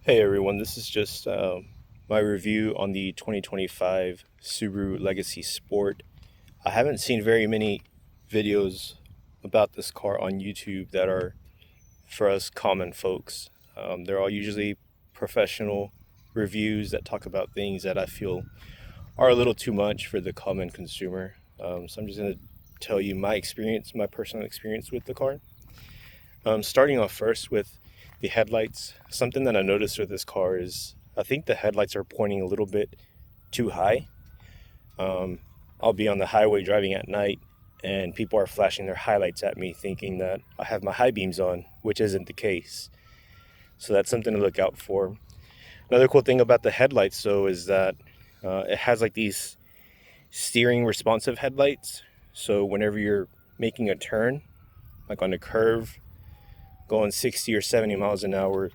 Hey everyone, this is just my review on the 2025 Subaru Legacy Sport. I haven't seen very many videos about this car on YouTube that are for us common folks. They're all usually professional reviews that talk about things that I feel are a little too much for the common consumer. So I'm just going to tell you my experience, my personal experience with the car. Starting off first with the headlights, something that I noticed with this car is I think the headlights are pointing a little bit too high. I'll be on the highway driving at night and people are flashing their highlights at me thinking that I have my high beams on, which isn't the case. So that's something to look out for. Another cool thing about the headlights though is that it has like these steering responsive headlights. So whenever you're making a turn, like on a curve, going 60 or 70 miles an hour,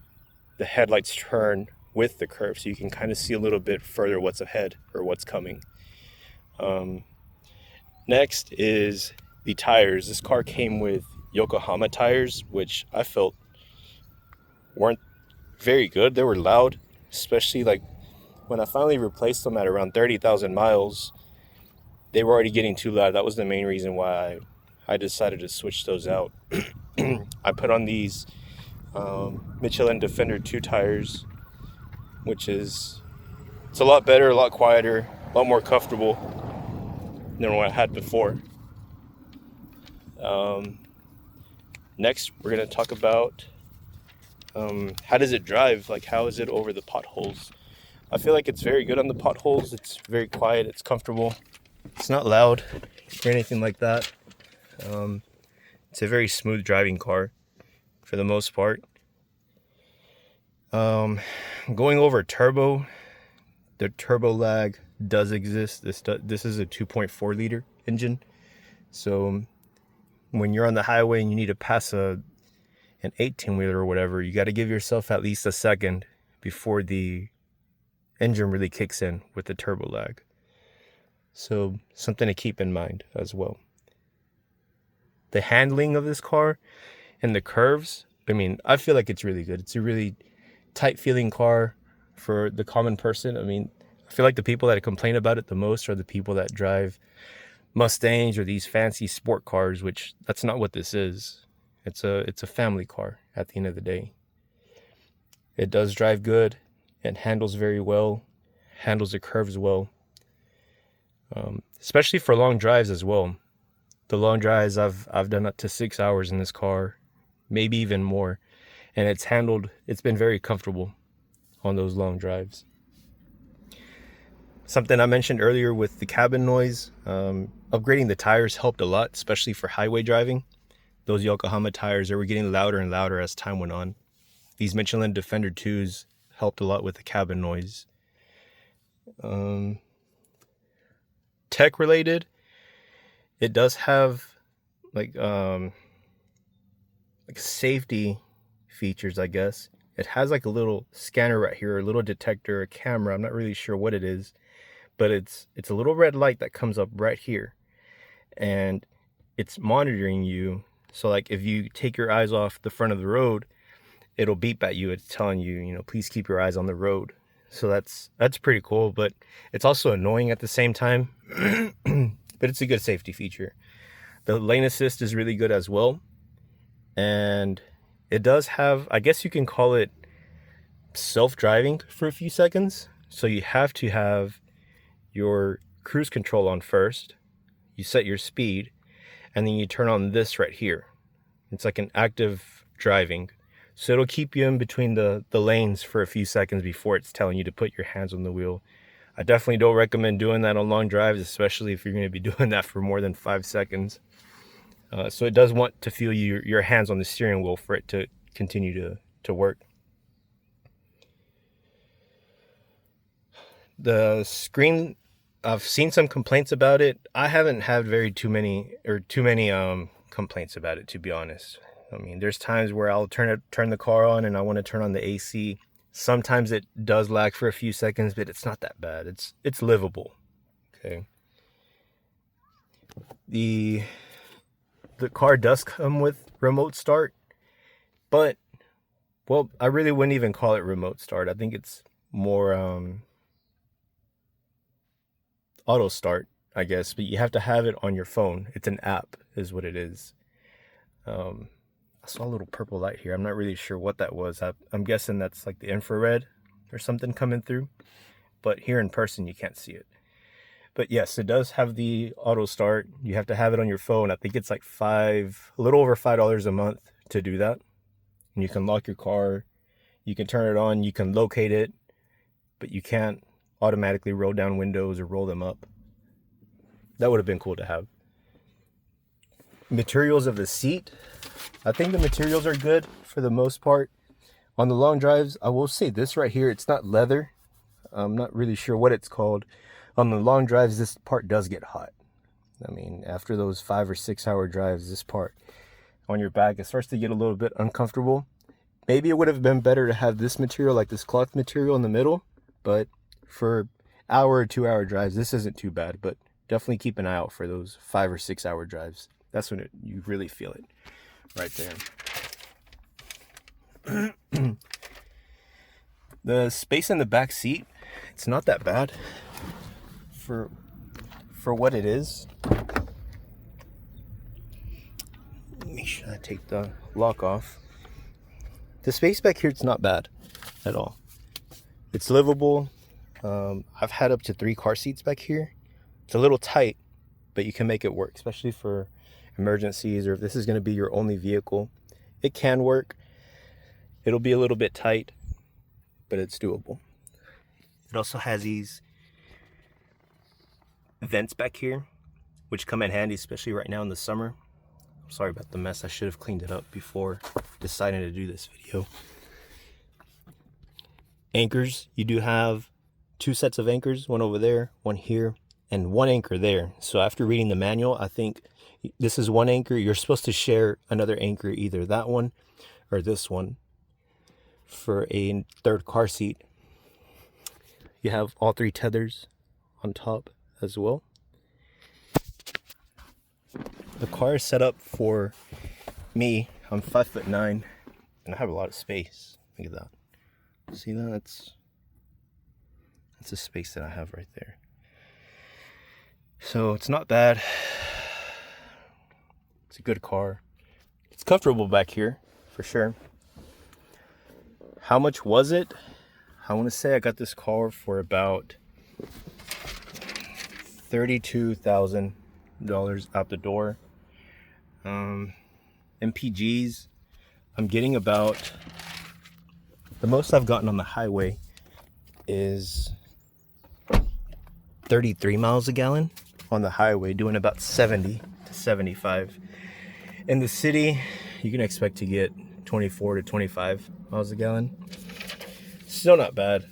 the headlights turn with the curve so you can kind of see a little bit further what's ahead or what's coming. Um, Next is the tires. This car came with Yokohama tires, which I felt weren't very good. They were loud, especially like when I finally replaced them at around 30,000 miles. They were already getting too loud. That was the main reason why I decided to switch those out. I put on these Michelin Defender 2 tires, which is it's a lot better, a lot quieter, a lot more comfortable than what I had before. Um, Next, we're gonna talk about how does it drive? Like, how is it over the potholes? I feel like it's very good on the potholes. It's very quiet. It's comfortable. It's not loud or anything like that. Um, it's a very smooth driving car for the most part. Um, Going over turbo, the turbo lag does exist. This is a 2.4 liter engine. So when you're on the highway and you need to pass an 18 wheeler or whatever, you got to give yourself at least a second before the engine really kicks in with the turbo lag. So something to keep in mind as well. The handling of this car and the curves, I mean, I feel like it's really good. It's a really tight feeling car for the common person. I mean, I feel like the people that complain about it the most are the people that drive Mustangs or these fancy sport cars, which that's not what this is. It's a family car at the end of the day. It does drive good. It handles very well. Handles the curves well. Especially for long drives as well. The long drives I've done up to 6 hours in this car, maybe even more, and it's been very comfortable on those long drives. Something I mentioned earlier with the cabin noise, upgrading the tires helped a lot, especially for highway driving. Those Yokohama tires, they were getting louder and louder as time went on. These Michelin Defender 2s helped a lot with the cabin noise. Tech related, it does have like safety features, I guess. It has like a little scanner right here, a little detector, a camera. I'm not really sure what it is, but it's a little red light that comes up right here, and it's monitoring you. So like if you take your eyes off the front of the road, it'll beep at you. It's telling you, please keep your eyes on the road. So that's pretty cool, but it's also annoying at the same time. But it's a good safety feature. The lane assist is really good as well. And it does have, I guess you can call it self-driving for a few seconds. So you have to have your cruise control on first. You set your speed, and then you turn on this right here. It's like an active driving. So it'll keep you in between the lanes for a few seconds before it's telling you to put your hands on the wheel. I definitely don't recommend doing that on long drives, especially if you're going to be doing that for more than 5 seconds. So it does want to feel your hands on the steering wheel for it to continue to work. The screen, I've seen some complaints about it. I haven't had too many complaints about it, to be honest. I mean, there's times where I'll turn the car on and I want to turn on the AC. Sometimes it does lag for a few seconds, but it's not that bad. It's livable. Okay. The car does come with remote start, but Well, I really wouldn't even call it remote start. I think it's more auto start, I guess, but you have to have it on your phone. It's an app, is what it is. Um, I saw a little purple light here. I'm not really sure what that was. I'm guessing that's like the infrared or something coming through, but here in person, you can't see it. But yes, it does have the auto start. You have to have it on your phone. I think it's like a little over $5 a month to do that. And you can lock your car, you can turn it on, you can locate it, but you can't automatically roll down windows or roll them up. That would have been cool to have. Materials of the seat. I think the materials are good for the most part. On the long drives, I will say this right here, it's not leather. I'm not really sure what it's called. On the long drives, this part does get hot. I mean, after those 5 or 6 hour drives, this part on your back, it starts to get a little bit uncomfortable. Maybe it would have been better to have this material, like this cloth material in the middle, but for hour or 2 hour drives, this isn't too bad, but definitely keep an eye out for those 5 or 6 hour drives. That's when you really feel it right there. The space in the back seat, it's not that bad for what it is. Make sure I take the lock off. The space back here, it's not bad at all. It's livable. I've had up to 3 car seats back here. It's a little tight, but you can make it work, especially for emergencies or if this is going to be your only vehicle. It can work. It'll be a little bit tight, but it's doable. It also has these vents back here, which come in handy, especially right now in the summer. Sorry about the mess. I should have cleaned it up before deciding to do this video. Anchors. You do have 2 sets of anchors, one over there, one here, and 1 anchor there. So after reading the manual, I think this is 1 anchor. You're supposed to share another anchor, either that one or this one, for a 3rd car seat. You have all 3 tethers on top as well. The car is set up for me. I'm 5'9", and I have a lot of space. Look at that. See that? That's the space that I have right there. So it's not bad. It's a good car. It's comfortable back here, for sure. How much was it? I want to say I got this car for about $32,000 out the door. MPGs, I'm getting about, the most I've gotten on the highway is 33 miles a gallon on the highway, doing about 70 to 75. In the city, you can expect to get 24 to 25 miles a gallon. Still not bad.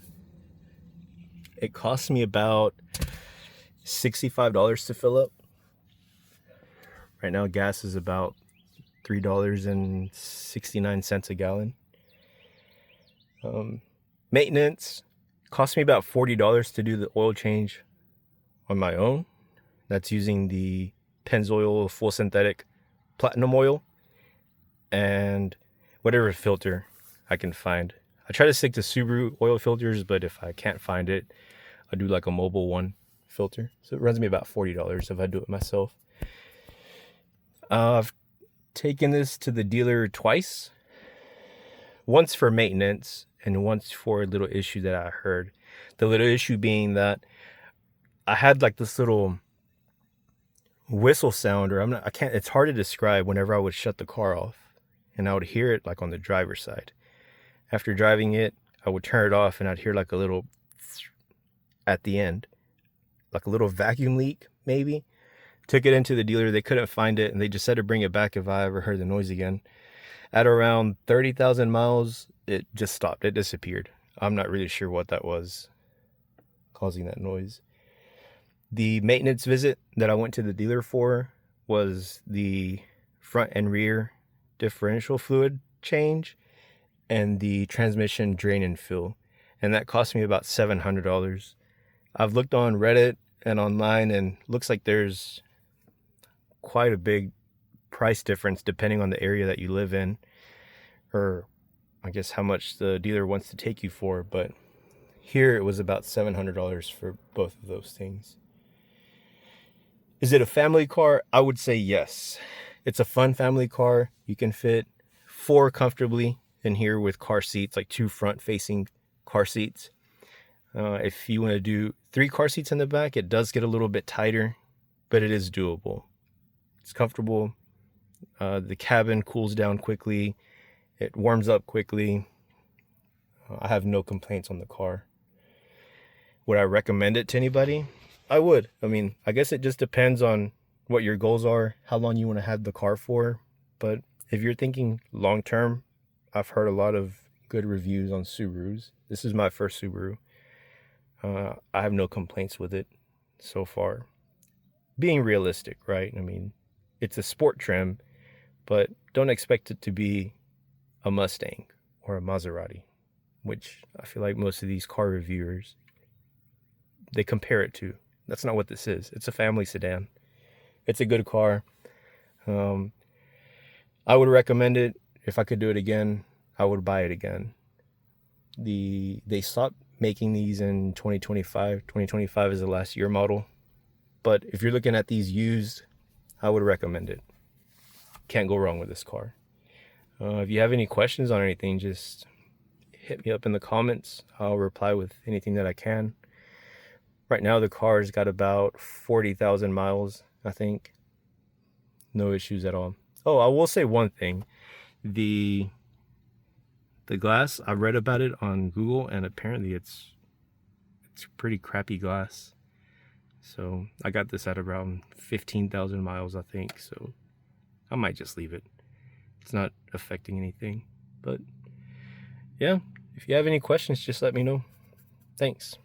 It cost me about $65 to fill up. Right now, gas is about $3.69 a gallon. Maintenance cost me about $40 to do the oil change on my own. That's using the Pennzoil full synthetic platinum oil and whatever filter I can find. I try to stick to Subaru oil filters, but if I can't find it, I do like a mobile one filter. So it runs me about $40 if I do it myself. I've taken this to the dealer twice. Once for maintenance and once for a little issue that I heard. The little issue being that I had like this little whistle sound, or it's hard to describe whenever I would shut the car off. And I would hear it like on the driver's side. After driving it, I would turn it off and I'd hear like a little at the end. Like a little vacuum leak, maybe. Took it into the dealer, they couldn't find it, and they just said to bring it back if I ever heard the noise again. At around 30,000 miles, it just stopped. It disappeared. I'm not really sure what that was causing that noise. The maintenance visit that I went to the dealer for was the front and rear differential fluid change and the transmission drain and fill. And that cost me about $700. I've looked on Reddit and online, and looks like there's quite a big price difference depending on the area that you live in, or I guess, how much the dealer wants to take you for, but here it was about $700 for both of those things. Is it a family car? I would say yes. It's a fun family car. You can fit 4 comfortably in here with car seats, like 2 front-facing car seats. If you want to do 3 car seats in the back, it does get a little bit tighter, but it is doable. It's comfortable. The cabin cools down quickly. It warms up quickly. I have no complaints on the car. Would I recommend it to anybody? I would. I mean, I guess it just depends on what your goals are, how long you want to have the car for. But if you're thinking long term, I've heard a lot of good reviews on Subarus. This is my first Subaru. I have no complaints with it so far. Being realistic, right? I mean, it's a sport trim, but don't expect it to be a Mustang or a Maserati, which I feel like most of these car reviewers, they compare it to. That's not what this is. It's a family sedan. It's a good car. I would recommend it. If I could do it again, I would buy it again. They stopped making these in 2025. 2025 is the last year model. But if you're looking at these used, I would recommend it. Can't go wrong with this car. If you have any questions on anything, just hit me up in the comments. I'll reply with anything that I can. Right now, the car's got about 40,000 miles, I think. No issues at all. Oh, I will say one thing. The glass, I read about it on Google, and apparently it's pretty crappy glass. So I got this at around 15,000 miles, I think. So I might just leave it. It's not affecting anything. But yeah, if you have any questions, just let me know. Thanks.